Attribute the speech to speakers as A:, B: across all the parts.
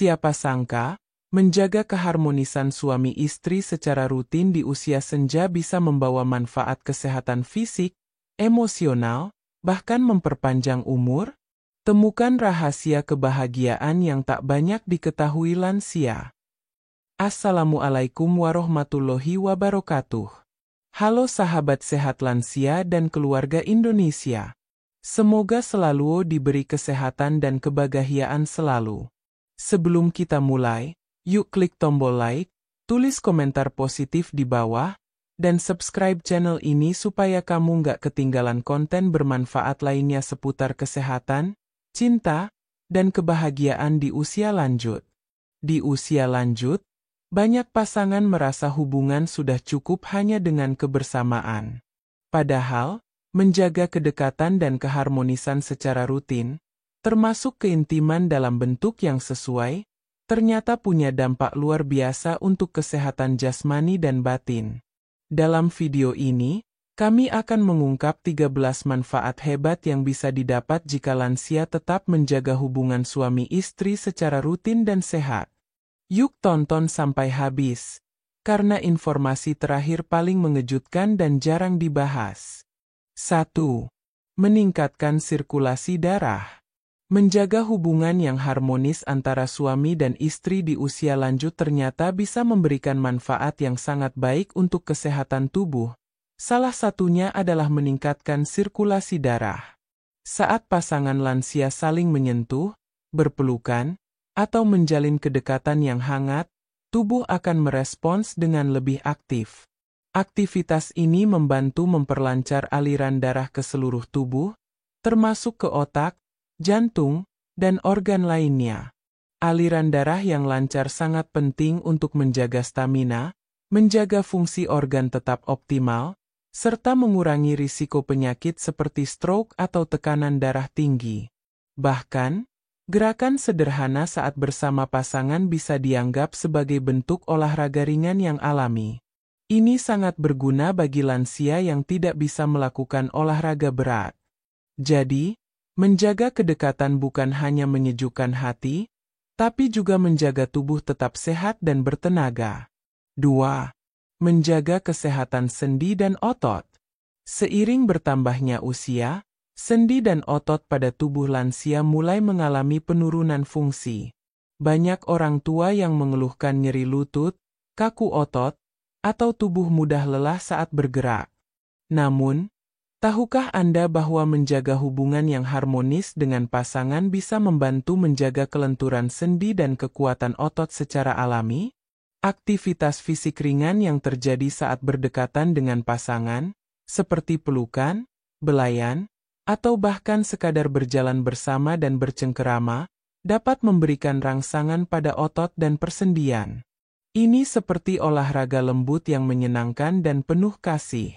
A: Siapa sangka, menjaga keharmonisan suami istri secara rutin di usia senja bisa membawa manfaat kesehatan fisik, emosional, bahkan memperpanjang umur? Temukan rahasia kebahagiaan yang tak banyak diketahui lansia. Assalamualaikum warahmatullahi wabarakatuh. Halo sahabat sehat lansia dan keluarga Indonesia. Semoga selalu diberi kesehatan dan kebahagiaan selalu. Sebelum kita mulai, yuk klik tombol like, tulis komentar positif di bawah, dan subscribe channel ini supaya kamu nggak ketinggalan konten bermanfaat lainnya seputar kesehatan, cinta, dan kebahagiaan di usia lanjut. Di usia lanjut, banyak pasangan merasa hubungan sudah cukup hanya dengan kebersamaan. Padahal, menjaga kedekatan dan keharmonisan secara rutin, termasuk keintiman dalam bentuk yang sesuai, ternyata punya dampak luar biasa untuk kesehatan jasmani dan batin. Dalam video ini, kami akan mengungkap 13 manfaat hebat yang bisa didapat jika lansia tetap menjaga hubungan suami istri secara rutin dan sehat. Yuk tonton sampai habis, karena informasi terakhir paling mengejutkan dan jarang dibahas. 1. Meningkatkan sirkulasi darah. Menjaga hubungan yang harmonis antara suami dan istri di usia lanjut ternyata bisa memberikan manfaat yang sangat baik untuk kesehatan tubuh. Salah satunya adalah meningkatkan sirkulasi darah. Saat pasangan lansia saling menyentuh, berpelukan, atau menjalin kedekatan yang hangat, tubuh akan merespons dengan lebih aktif. Aktivitas ini membantu memperlancar aliran darah ke seluruh tubuh, termasuk ke otak, jantung, dan organ lainnya. Aliran darah yang lancar sangat penting untuk menjaga stamina, menjaga fungsi organ tetap optimal, serta mengurangi risiko penyakit seperti stroke atau tekanan darah tinggi. Bahkan, gerakan sederhana saat bersama pasangan bisa dianggap sebagai bentuk olahraga ringan yang alami. Ini sangat berguna bagi lansia yang tidak bisa melakukan olahraga berat. Jadi, menjaga kedekatan bukan hanya menyejukkan hati, tapi juga menjaga tubuh tetap sehat dan bertenaga. 2. Menjaga kesehatan sendi dan otot. Seiring bertambahnya usia, sendi dan otot pada tubuh lansia mulai mengalami penurunan fungsi. Banyak orang tua yang mengeluhkan nyeri lutut, kaku otot, atau tubuh mudah lelah saat bergerak. Namun, tahukah Anda bahwa menjaga hubungan yang harmonis dengan pasangan bisa membantu menjaga kelenturan sendi dan kekuatan otot secara alami? Aktivitas fisik ringan yang terjadi saat berdekatan dengan pasangan, seperti pelukan, belayan, atau bahkan sekadar berjalan bersama dan bercengkerama, dapat memberikan rangsangan pada otot dan persendian. Ini seperti olahraga lembut yang menyenangkan dan penuh kasih.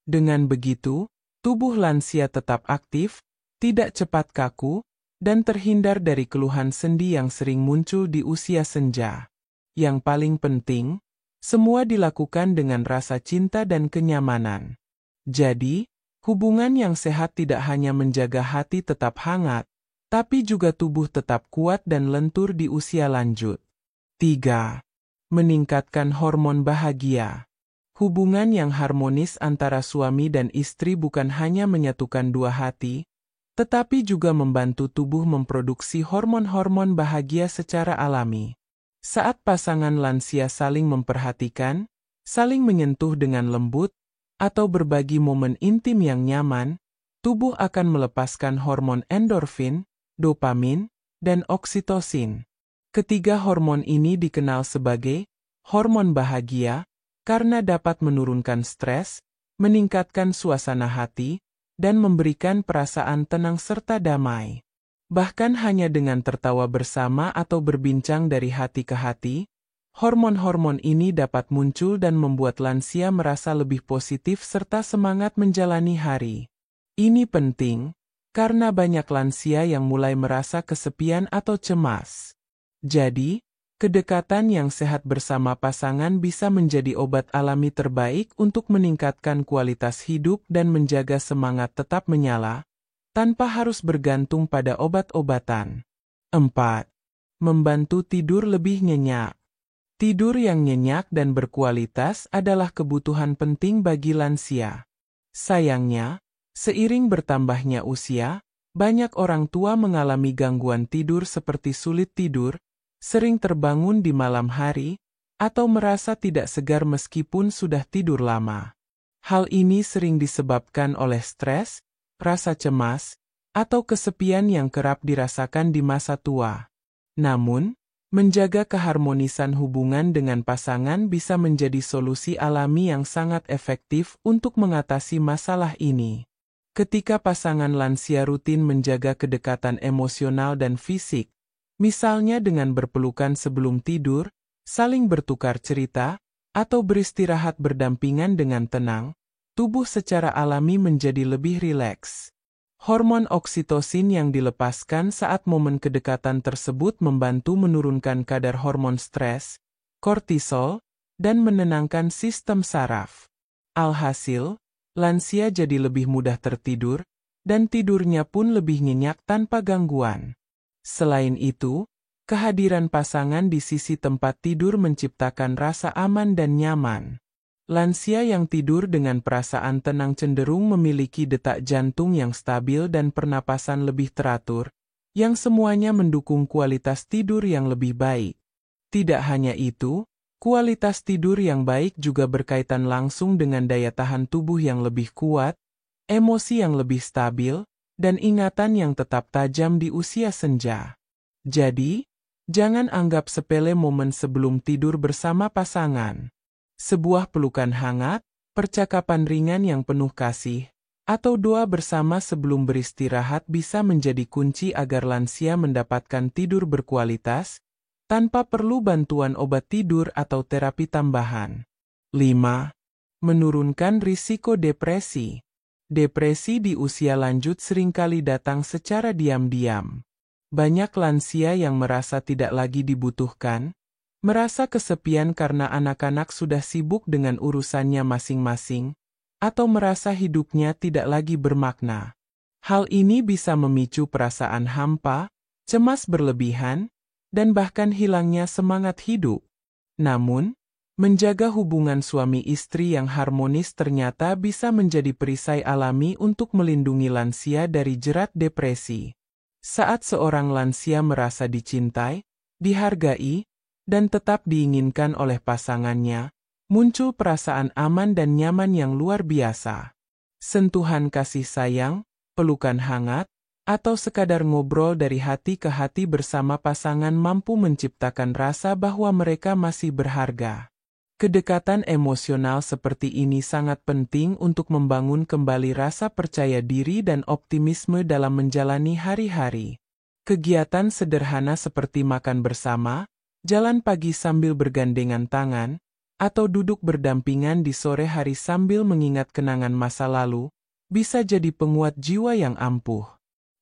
A: Dengan begitu, tubuh lansia tetap aktif, tidak cepat kaku, dan terhindar dari keluhan sendi yang sering muncul di usia senja. Yang paling penting, semua dilakukan dengan rasa cinta dan kenyamanan. Jadi, hubungan yang sehat tidak hanya menjaga hati tetap hangat, tapi juga tubuh tetap kuat dan lentur di usia lanjut. 3. Meningkatkan hormon bahagia. Hubungan yang harmonis antara suami dan istri bukan hanya menyatukan dua hati, tetapi juga membantu tubuh memproduksi hormon-hormon bahagia secara alami. Saat pasangan lansia saling memperhatikan, saling menyentuh dengan lembut, atau berbagi momen intim yang nyaman, tubuh akan melepaskan hormon endorfin, dopamin, dan oksitosin. Ketiga hormon ini dikenal sebagai hormon bahagia, karena dapat menurunkan stres, meningkatkan suasana hati, dan memberikan perasaan tenang serta damai. Bahkan hanya dengan tertawa bersama atau berbincang dari hati ke hati, hormon-hormon ini dapat muncul dan membuat lansia merasa lebih positif serta semangat menjalani hari. Ini penting, karena banyak lansia yang mulai merasa kesepian atau cemas. Jadi, kedekatan yang sehat bersama pasangan bisa menjadi obat alami terbaik untuk meningkatkan kualitas hidup dan menjaga semangat tetap menyala, tanpa harus bergantung pada obat-obatan. 4. Membantu tidur lebih nyenyak. Tidur yang nyenyak dan berkualitas adalah kebutuhan penting bagi lansia. Sayangnya, seiring bertambahnya usia, banyak orang tua mengalami gangguan tidur seperti sulit tidur, sering terbangun di malam hari, atau merasa tidak segar meskipun sudah tidur lama. Hal ini sering disebabkan oleh stres, rasa cemas, atau kesepian yang kerap dirasakan di masa tua. Namun, menjaga keharmonisan hubungan dengan pasangan bisa menjadi solusi alami yang sangat efektif untuk mengatasi masalah ini. Ketika pasangan lansia rutin menjaga kedekatan emosional dan fisik, misalnya dengan berpelukan sebelum tidur, saling bertukar cerita, atau beristirahat berdampingan dengan tenang, tubuh secara alami menjadi lebih rileks. Hormon oksitosin yang dilepaskan saat momen kedekatan tersebut membantu menurunkan kadar hormon stres, kortisol, dan menenangkan sistem saraf. Alhasil, lansia jadi lebih mudah tertidur, dan tidurnya pun lebih nyenyak tanpa gangguan. Selain itu, kehadiran pasangan di sisi tempat tidur menciptakan rasa aman dan nyaman. Lansia yang tidur dengan perasaan tenang cenderung memiliki detak jantung yang stabil dan pernapasan lebih teratur, yang semuanya mendukung kualitas tidur yang lebih baik. Tidak hanya itu, kualitas tidur yang baik juga berkaitan langsung dengan daya tahan tubuh yang lebih kuat, emosi yang lebih stabil, dan ingatan yang tetap tajam di usia senja. Jadi, jangan anggap sepele momen sebelum tidur bersama pasangan. Sebuah pelukan hangat, percakapan ringan yang penuh kasih, atau doa bersama sebelum beristirahat bisa menjadi kunci agar lansia mendapatkan tidur berkualitas, tanpa perlu bantuan obat tidur atau terapi tambahan. 5. Menurunkan risiko depresi. Depresi di usia lanjut seringkali datang secara diam-diam. Banyak lansia yang merasa tidak lagi dibutuhkan, merasa kesepian karena anak-anak sudah sibuk dengan urusannya masing-masing, atau merasa hidupnya tidak lagi bermakna. Hal ini bisa memicu perasaan hampa, cemas berlebihan, dan bahkan hilangnya semangat hidup. Namun, menjaga hubungan suami istri yang harmonis ternyata bisa menjadi perisai alami untuk melindungi lansia dari jerat depresi. Saat seorang lansia merasa dicintai, dihargai, dan tetap diinginkan oleh pasangannya, muncul perasaan aman dan nyaman yang luar biasa. Sentuhan kasih sayang, pelukan hangat, atau sekadar ngobrol dari hati ke hati bersama pasangan mampu menciptakan rasa bahwa mereka masih berharga. Kedekatan emosional seperti ini sangat penting untuk membangun kembali rasa percaya diri dan optimisme dalam menjalani hari-hari. Kegiatan sederhana seperti makan bersama, jalan pagi sambil bergandengan tangan, atau duduk berdampingan di sore hari sambil mengingat kenangan masa lalu, bisa jadi penguat jiwa yang ampuh.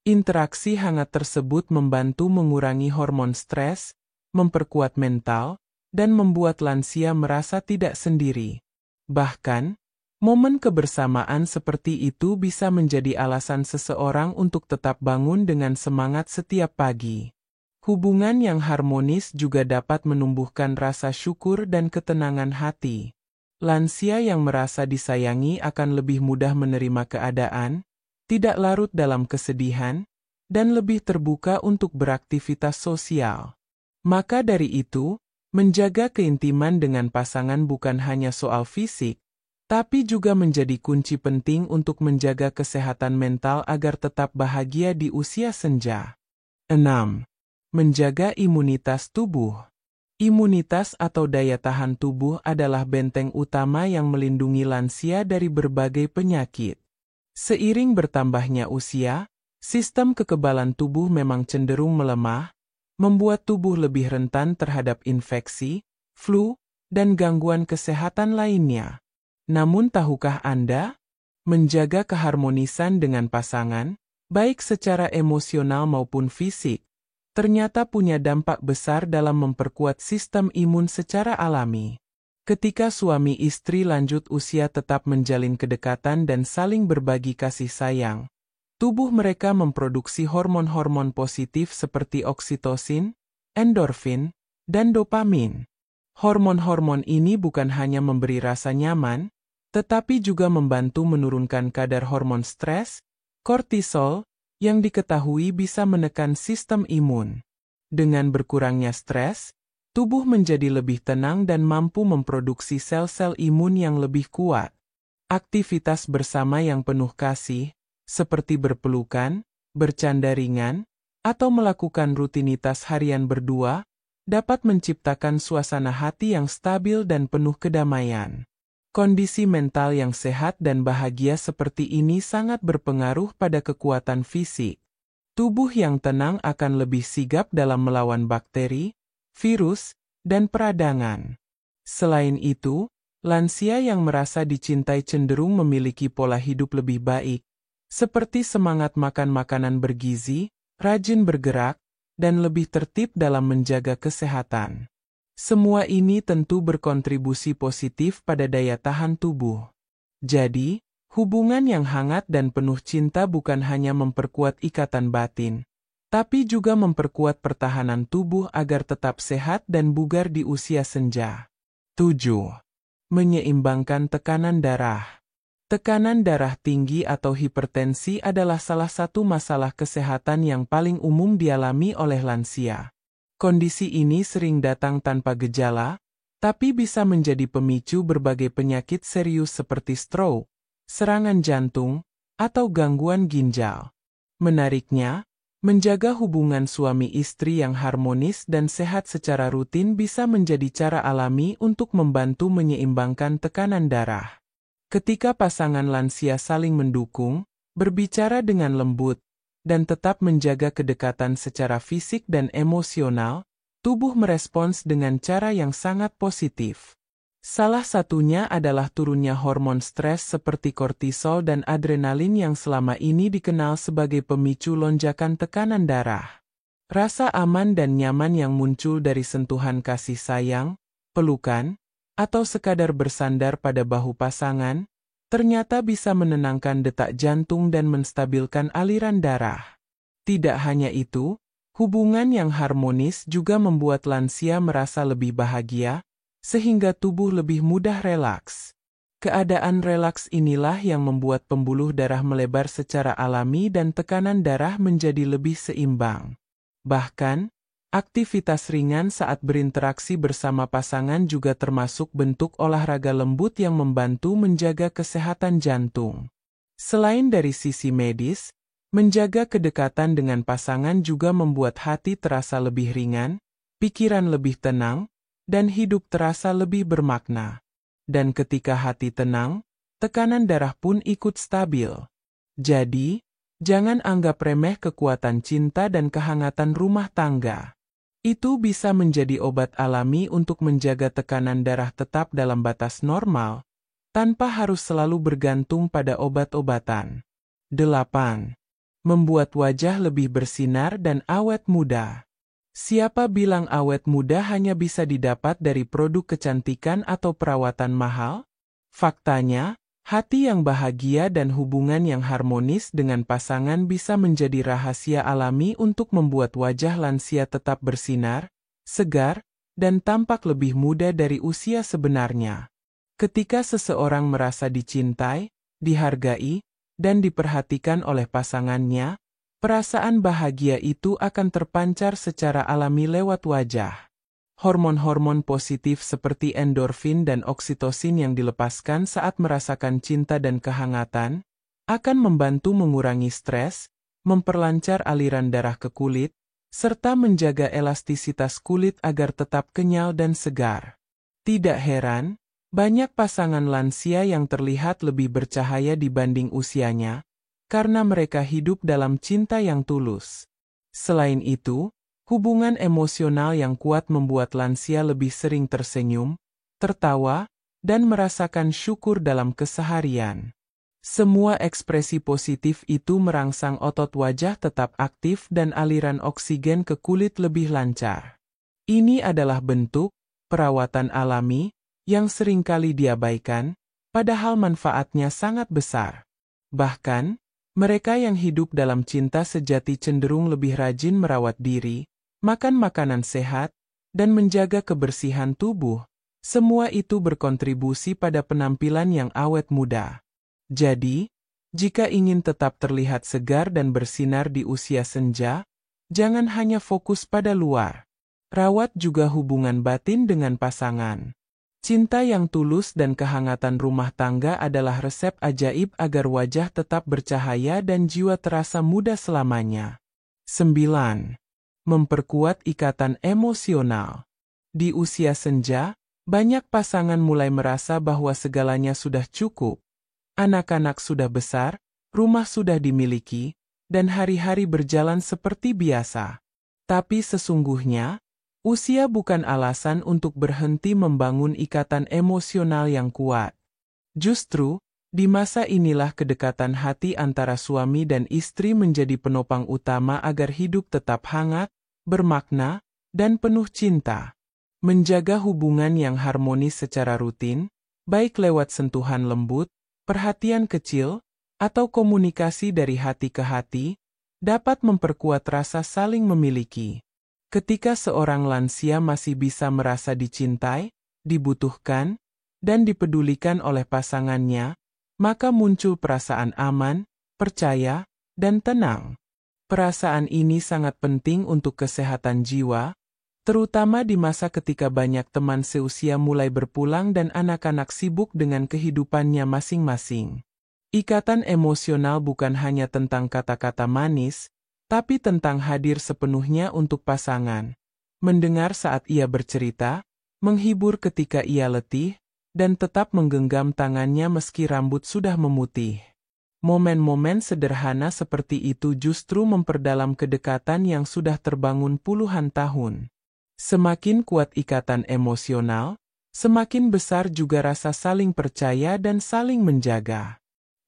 A: Interaksi hangat tersebut membantu mengurangi hormon stres, memperkuat mental, dan membuat lansia merasa tidak sendiri. Bahkan, momen kebersamaan seperti itu bisa menjadi alasan seseorang untuk tetap bangun dengan semangat setiap pagi. Hubungan yang harmonis juga dapat menumbuhkan rasa syukur dan ketenangan hati. Lansia yang merasa disayangi akan lebih mudah menerima keadaan, tidak larut dalam kesedihan, dan lebih terbuka untuk beraktivitas sosial. Maka dari itu, menjaga keintiman dengan pasangan bukan hanya soal fisik, tapi juga menjadi kunci penting untuk menjaga kesehatan mental agar tetap bahagia di usia senja. 6. Menjaga imunitas tubuh. Imunitas atau daya tahan tubuh adalah benteng utama yang melindungi lansia dari berbagai penyakit. Seiring bertambahnya usia, sistem kekebalan tubuh memang cenderung melemah, membuat tubuh lebih rentan terhadap infeksi, flu, dan gangguan kesehatan lainnya. Namun tahukah Anda, menjaga keharmonisan dengan pasangan, baik secara emosional maupun fisik, ternyata punya dampak besar dalam memperkuat sistem imun secara alami. Ketika suami istri lanjut usia tetap menjalin kedekatan dan saling berbagi kasih sayang, tubuh mereka memproduksi hormon-hormon positif seperti oksitosin, endorfin, dan dopamin. Hormon-hormon ini bukan hanya memberi rasa nyaman, tetapi juga membantu menurunkan kadar hormon stres, kortisol, yang diketahui bisa menekan sistem imun. Dengan berkurangnya stres, tubuh menjadi lebih tenang dan mampu memproduksi sel-sel imun yang lebih kuat. Aktivitas bersama yang penuh kasih, seperti berpelukan, bercanda ringan, atau melakukan rutinitas harian berdua, dapat menciptakan suasana hati yang stabil dan penuh kedamaian. Kondisi mental yang sehat dan bahagia seperti ini sangat berpengaruh pada kekuatan fisik. Tubuh yang tenang akan lebih sigap dalam melawan bakteri, virus, dan peradangan. Selain itu, lansia yang merasa dicintai cenderung memiliki pola hidup lebih baik, seperti semangat makan makanan bergizi, rajin bergerak, dan lebih tertib dalam menjaga kesehatan. Semua ini tentu berkontribusi positif pada daya tahan tubuh. Jadi, hubungan yang hangat dan penuh cinta bukan hanya memperkuat ikatan batin, tapi juga memperkuat pertahanan tubuh agar tetap sehat dan bugar di usia senja. 7. Menyeimbangkan tekanan darah. Tekanan darah tinggi atau hipertensi adalah salah satu masalah kesehatan yang paling umum dialami oleh lansia. Kondisi ini sering datang tanpa gejala, tapi bisa menjadi pemicu berbagai penyakit serius seperti stroke, serangan jantung, atau gangguan ginjal. Menariknya, menjaga hubungan suami istri yang harmonis dan sehat secara rutin bisa menjadi cara alami untuk membantu menyeimbangkan tekanan darah. Ketika pasangan lansia saling mendukung, berbicara dengan lembut, dan tetap menjaga kedekatan secara fisik dan emosional, tubuh merespons dengan cara yang sangat positif. Salah satunya adalah turunnya hormon stres seperti kortisol dan adrenalin yang selama ini dikenal sebagai pemicu lonjakan tekanan darah. Rasa aman dan nyaman yang muncul dari sentuhan kasih sayang, pelukan, atau sekadar bersandar pada bahu pasangan, ternyata bisa menenangkan detak jantung dan menstabilkan aliran darah. Tidak hanya itu, hubungan yang harmonis juga membuat lansia merasa lebih bahagia, sehingga tubuh lebih mudah relaks. Keadaan relaks inilah yang membuat pembuluh darah melebar secara alami dan tekanan darah menjadi lebih seimbang. Bahkan, aktivitas ringan saat berinteraksi bersama pasangan juga termasuk bentuk olahraga lembut yang membantu menjaga kesehatan jantung. Selain dari sisi medis, menjaga kedekatan dengan pasangan juga membuat hati terasa lebih ringan, pikiran lebih tenang, dan hidup terasa lebih bermakna. Dan ketika hati tenang, tekanan darah pun ikut stabil. Jadi, jangan anggap remeh kekuatan cinta dan kehangatan rumah tangga. Itu bisa menjadi obat alami untuk menjaga tekanan darah tetap dalam batas normal, tanpa harus selalu bergantung pada obat-obatan. 8. Membuat wajah lebih bersinar dan awet muda. Siapa bilang awet muda hanya bisa didapat dari produk kecantikan atau perawatan mahal? Faktanya, hati yang bahagia dan hubungan yang harmonis dengan pasangan bisa menjadi rahasia alami untuk membuat wajah lansia tetap bersinar, segar, dan tampak lebih muda dari usia sebenarnya. Ketika seseorang merasa dicintai, dihargai, dan diperhatikan oleh pasangannya, perasaan bahagia itu akan terpancar secara alami lewat wajah. Hormon-hormon positif seperti endorfin dan oksitosin yang dilepaskan saat merasakan cinta dan kehangatan, akan membantu mengurangi stres, memperlancar aliran darah ke kulit, serta menjaga elastisitas kulit agar tetap kenyal dan segar. Tidak heran, banyak pasangan lansia yang terlihat lebih bercahaya dibanding usianya, karena mereka hidup dalam cinta yang tulus. Selain itu, hubungan emosional yang kuat membuat lansia lebih sering tersenyum, tertawa, dan merasakan syukur dalam keseharian. Semua ekspresi positif itu merangsang otot wajah tetap aktif dan aliran oksigen ke kulit lebih lancar. Ini adalah bentuk perawatan alami yang seringkali diabaikan, padahal manfaatnya sangat besar. Bahkan, mereka yang hidup dalam cinta sejati cenderung lebih rajin merawat diri, makan makanan sehat, dan menjaga kebersihan tubuh, semua itu berkontribusi pada penampilan yang awet muda. Jadi, jika ingin tetap terlihat segar dan bersinar di usia senja, jangan hanya fokus pada luar. Rawat juga hubungan batin dengan pasangan. Cinta yang tulus dan kehangatan rumah tangga adalah resep ajaib agar wajah tetap bercahaya dan jiwa terasa muda selamanya. 9. Memperkuat ikatan emosional. Di usia senja, banyak pasangan mulai merasa bahwa segalanya sudah cukup. Anak-anak sudah besar, rumah sudah dimiliki, dan hari-hari berjalan seperti biasa. Tapi sesungguhnya, usia bukan alasan untuk berhenti membangun ikatan emosional yang kuat. Justru, di masa inilah kedekatan hati antara suami dan istri menjadi penopang utama agar hidup tetap hangat, bermakna, dan penuh cinta. Menjaga hubungan yang harmonis secara rutin, baik lewat sentuhan lembut, perhatian kecil, atau komunikasi dari hati ke hati, dapat memperkuat rasa saling memiliki. Ketika seorang lansia masih bisa merasa dicintai, dibutuhkan, dan dipedulikan oleh pasangannya, maka muncul perasaan aman, percaya, dan tenang. Perasaan ini sangat penting untuk kesehatan jiwa, terutama di masa ketika banyak teman seusia mulai berpulang dan anak-anak sibuk dengan kehidupannya masing-masing. Ikatan emosional bukan hanya tentang kata-kata manis, tapi tentang hadir sepenuhnya untuk pasangan. Mendengar saat ia bercerita, menghibur ketika ia letih, dan tetap menggenggam tangannya meski rambut sudah memutih. Momen-momen sederhana seperti itu justru memperdalam kedekatan yang sudah terbangun puluhan tahun. Semakin kuat ikatan emosional, semakin besar juga rasa saling percaya dan saling menjaga.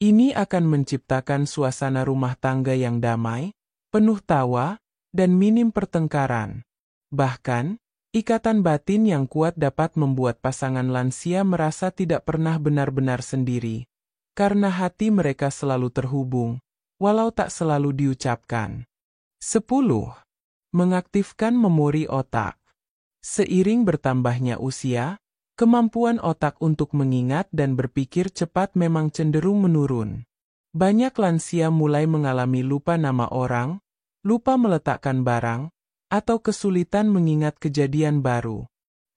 A: Ini akan menciptakan suasana rumah tangga yang damai, penuh tawa, dan minim pertengkaran. Bahkan, ikatan batin yang kuat dapat membuat pasangan lansia merasa tidak pernah benar-benar sendiri, karena hati mereka selalu terhubung, walau tak selalu diucapkan. 10. Mengaktifkan memori otak. Seiring bertambahnya usia, kemampuan otak untuk mengingat dan berpikir cepat memang cenderung menurun. Banyak lansia mulai mengalami lupa nama orang, lupa meletakkan barang, atau kesulitan mengingat kejadian baru.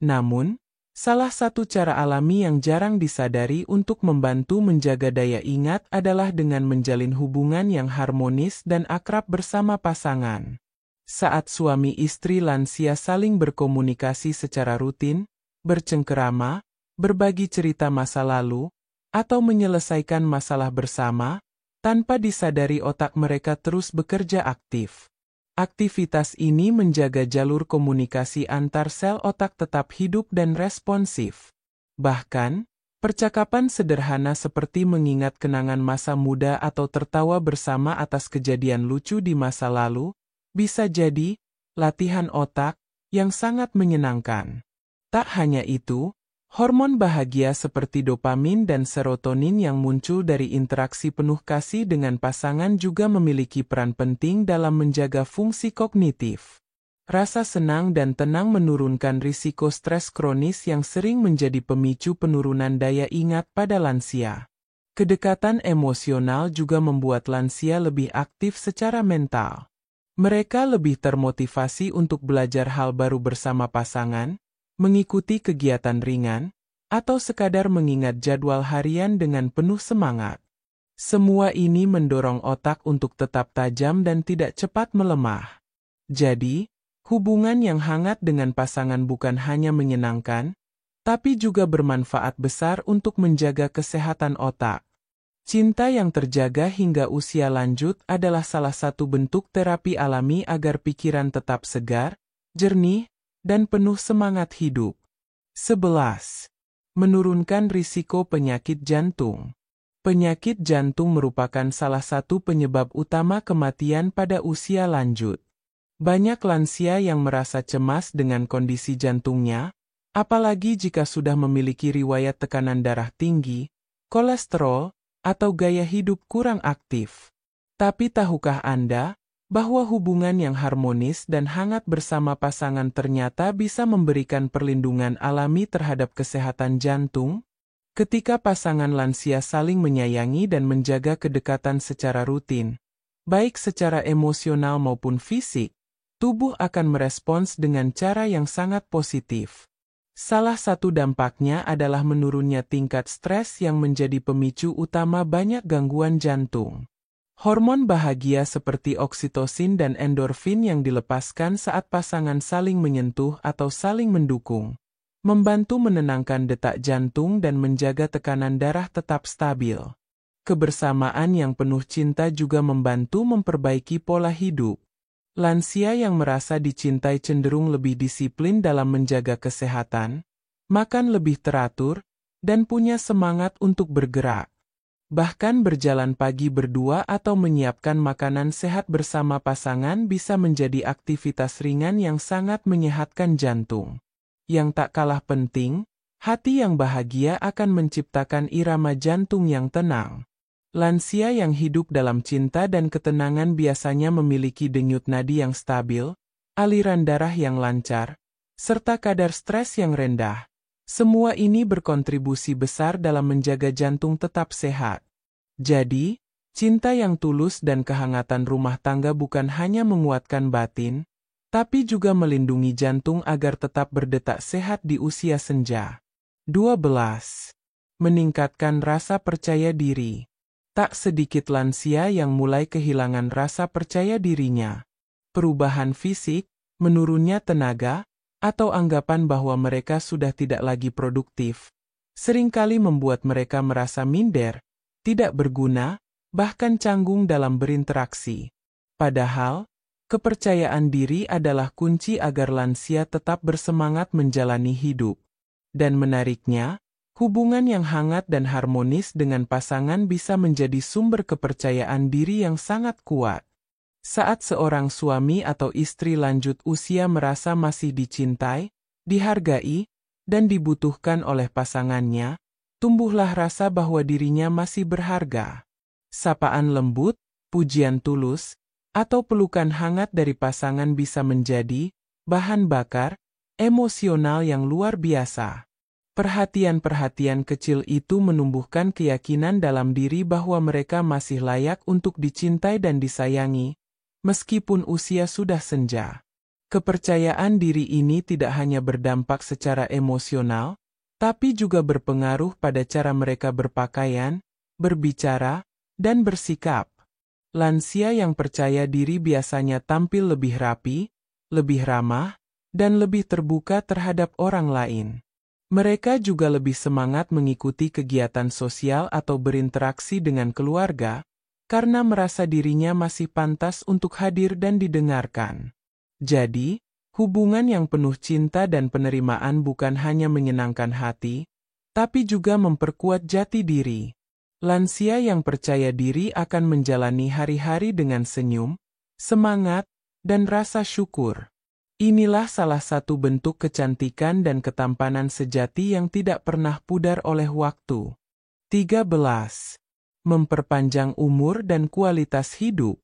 A: Namun, salah satu cara alami yang jarang disadari untuk membantu menjaga daya ingat adalah dengan menjalin hubungan yang harmonis dan akrab bersama pasangan. Saat suami istri lansia saling berkomunikasi secara rutin, bercengkerama, berbagi cerita masa lalu, atau menyelesaikan masalah bersama, tanpa disadari otak mereka terus bekerja aktif. Aktivitas ini menjaga jalur komunikasi antar sel otak tetap hidup dan responsif. Bahkan, percakapan sederhana seperti mengingat kenangan masa muda atau tertawa bersama atas kejadian lucu di masa lalu, bisa jadi latihan otak yang sangat menyenangkan. Tak hanya itu, hormon bahagia seperti dopamin dan serotonin yang muncul dari interaksi penuh kasih dengan pasangan juga memiliki peran penting dalam menjaga fungsi kognitif. Rasa senang dan tenang menurunkan risiko stres kronis yang sering menjadi pemicu penurunan daya ingat pada lansia. Kedekatan emosional juga membuat lansia lebih aktif secara mental. Mereka lebih termotivasi untuk belajar hal baru bersama pasangan, mengikuti kegiatan ringan, atau sekadar mengingat jadwal harian dengan penuh semangat. Semua ini mendorong otak untuk tetap tajam dan tidak cepat melemah. Jadi, hubungan yang hangat dengan pasangan bukan hanya menyenangkan, tapi juga bermanfaat besar untuk menjaga kesehatan otak. Cinta yang terjaga hingga usia lanjut adalah salah satu bentuk terapi alami agar pikiran tetap segar, jernih, dan penuh semangat hidup. 11. Menurunkan risiko penyakit jantung. Penyakit jantung merupakan salah satu penyebab utama kematian pada usia lanjut. Banyak lansia yang merasa cemas dengan kondisi jantungnya, apalagi jika sudah memiliki riwayat tekanan darah tinggi, kolesterol, atau gaya hidup kurang aktif. Tapi tahukah Anda bahwa hubungan yang harmonis dan hangat bersama pasangan ternyata bisa memberikan perlindungan alami terhadap kesehatan jantung. Ketika pasangan lansia saling menyayangi dan menjaga kedekatan secara rutin, baik secara emosional maupun fisik, tubuh akan merespons dengan cara yang sangat positif. Salah satu dampaknya adalah menurunnya tingkat stres yang menjadi pemicu utama banyak gangguan jantung. Hormon bahagia seperti oksitosin dan endorfin yang dilepaskan saat pasangan saling menyentuh atau saling mendukung, membantu menenangkan detak jantung dan menjaga tekanan darah tetap stabil. Kebersamaan yang penuh cinta juga membantu memperbaiki pola hidup. Lansia yang merasa dicintai cenderung lebih disiplin dalam menjaga kesehatan, makan lebih teratur, dan punya semangat untuk bergerak. Bahkan berjalan pagi berdua atau menyiapkan makanan sehat bersama pasangan bisa menjadi aktivitas ringan yang sangat menyehatkan jantung. Yang tak kalah penting, hati yang bahagia akan menciptakan irama jantung yang tenang. Lansia yang hidup dalam cinta dan ketenangan biasanya memiliki denyut nadi yang stabil, aliran darah yang lancar, serta kadar stres yang rendah. Semua ini berkontribusi besar dalam menjaga jantung tetap sehat. Jadi, cinta yang tulus dan kehangatan rumah tangga bukan hanya menguatkan batin, tapi juga melindungi jantung agar tetap berdetak sehat di usia senja. 12. Meningkatkan rasa percaya diri. Tak sedikit lansia yang mulai kehilangan rasa percaya dirinya. Perubahan fisik, menurunnya tenaga, atau anggapan bahwa mereka sudah tidak lagi produktif, seringkali membuat mereka merasa minder, tidak berguna, bahkan canggung dalam berinteraksi. Padahal, kepercayaan diri adalah kunci agar lansia tetap bersemangat menjalani hidup. Dan menariknya, hubungan yang hangat dan harmonis dengan pasangan bisa menjadi sumber kepercayaan diri yang sangat kuat. Saat seorang suami atau istri lanjut usia merasa masih dicintai, dihargai, dan dibutuhkan oleh pasangannya, tumbuhlah rasa bahwa dirinya masih berharga. Sapaan lembut, pujian tulus, atau pelukan hangat dari pasangan bisa menjadi bahan bakar emosional yang luar biasa. Perhatian-perhatian kecil itu menumbuhkan keyakinan dalam diri bahwa mereka masih layak untuk dicintai dan disayangi, meskipun usia sudah senja. Kepercayaan diri ini tidak hanya berdampak secara emosional, tapi juga berpengaruh pada cara mereka berpakaian, berbicara, dan bersikap. Lansia yang percaya diri biasanya tampil lebih rapi, lebih ramah, dan lebih terbuka terhadap orang lain. Mereka juga lebih semangat mengikuti kegiatan sosial atau berinteraksi dengan keluarga, karena merasa dirinya masih pantas untuk hadir dan didengarkan. Jadi, hubungan yang penuh cinta dan penerimaan bukan hanya menyenangkan hati, tapi juga memperkuat jati diri. Lansia yang percaya diri akan menjalani hari-hari dengan senyum, semangat, dan rasa syukur. Inilah salah satu bentuk kecantikan dan ketampanan sejati yang tidak pernah pudar oleh waktu. 13. Memperpanjang umur dan kualitas hidup.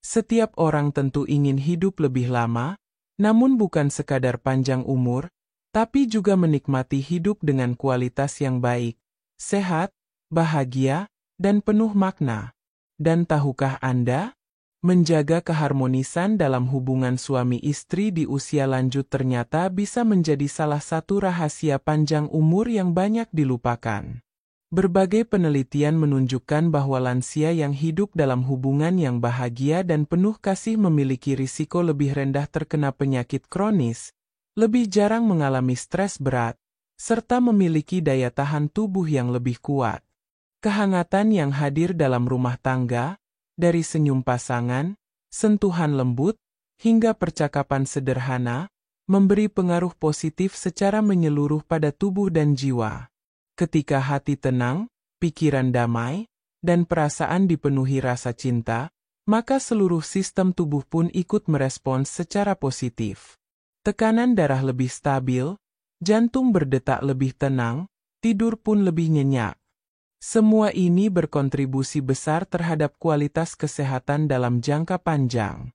A: Setiap orang tentu ingin hidup lebih lama, namun bukan sekadar panjang umur, tapi juga menikmati hidup dengan kualitas yang baik, sehat, bahagia, dan penuh makna. Dan tahukah Anda? Menjaga keharmonisan dalam hubungan suami istri di usia lanjut ternyata bisa menjadi salah satu rahasia panjang umur yang banyak dilupakan. Berbagai penelitian menunjukkan bahwa lansia yang hidup dalam hubungan yang bahagia dan penuh kasih memiliki risiko lebih rendah terkena penyakit kronis, lebih jarang mengalami stres berat, serta memiliki daya tahan tubuh yang lebih kuat. Kehangatan yang hadir dalam rumah tangga, dari senyum pasangan, sentuhan lembut, hingga percakapan sederhana, memberi pengaruh positif secara menyeluruh pada tubuh dan jiwa. Ketika hati tenang, pikiran damai, dan perasaan dipenuhi rasa cinta, maka seluruh sistem tubuh pun ikut merespons secara positif. Tekanan darah lebih stabil, jantung berdetak lebih tenang, tidur pun lebih nyenyak. Semua ini berkontribusi besar terhadap kualitas kesehatan dalam jangka panjang.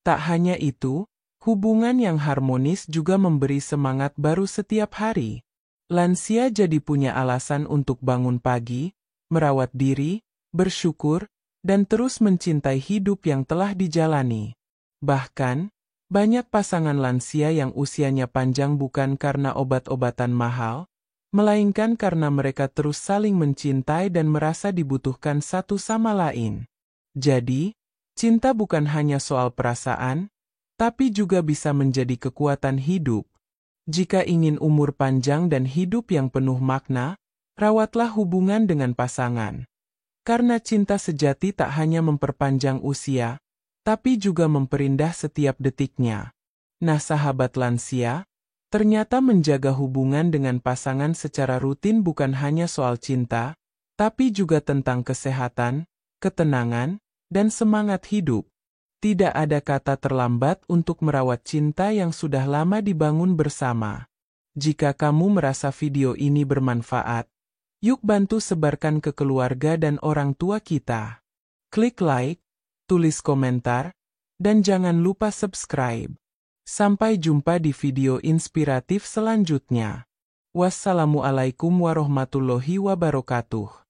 A: Tak hanya itu, hubungan yang harmonis juga memberi semangat baru setiap hari. Lansia jadi punya alasan untuk bangun pagi, merawat diri, bersyukur, dan terus mencintai hidup yang telah dijalani. Bahkan, banyak pasangan lansia yang usianya panjang bukan karena obat-obatan mahal, melainkan karena mereka terus saling mencintai dan merasa dibutuhkan satu sama lain. Jadi, cinta bukan hanya soal perasaan, tapi juga bisa menjadi kekuatan hidup. Jika ingin umur panjang dan hidup yang penuh makna, rawatlah hubungan dengan pasangan. Karena cinta sejati tak hanya memperpanjang usia, tapi juga memperindah setiap detiknya. Nah, sahabat lansia, ternyata menjaga hubungan dengan pasangan secara rutin bukan hanya soal cinta, tapi juga tentang kesehatan, ketenangan, dan semangat hidup. Tidak ada kata terlambat untuk merawat cinta yang sudah lama dibangun bersama. Jika kamu merasa video ini bermanfaat, yuk bantu sebarkan ke keluarga dan orang tua kita. Klik like, tulis komentar, dan jangan lupa subscribe. Sampai jumpa di video inspiratif selanjutnya. Wassalamualaikum warahmatullahi wabarakatuh.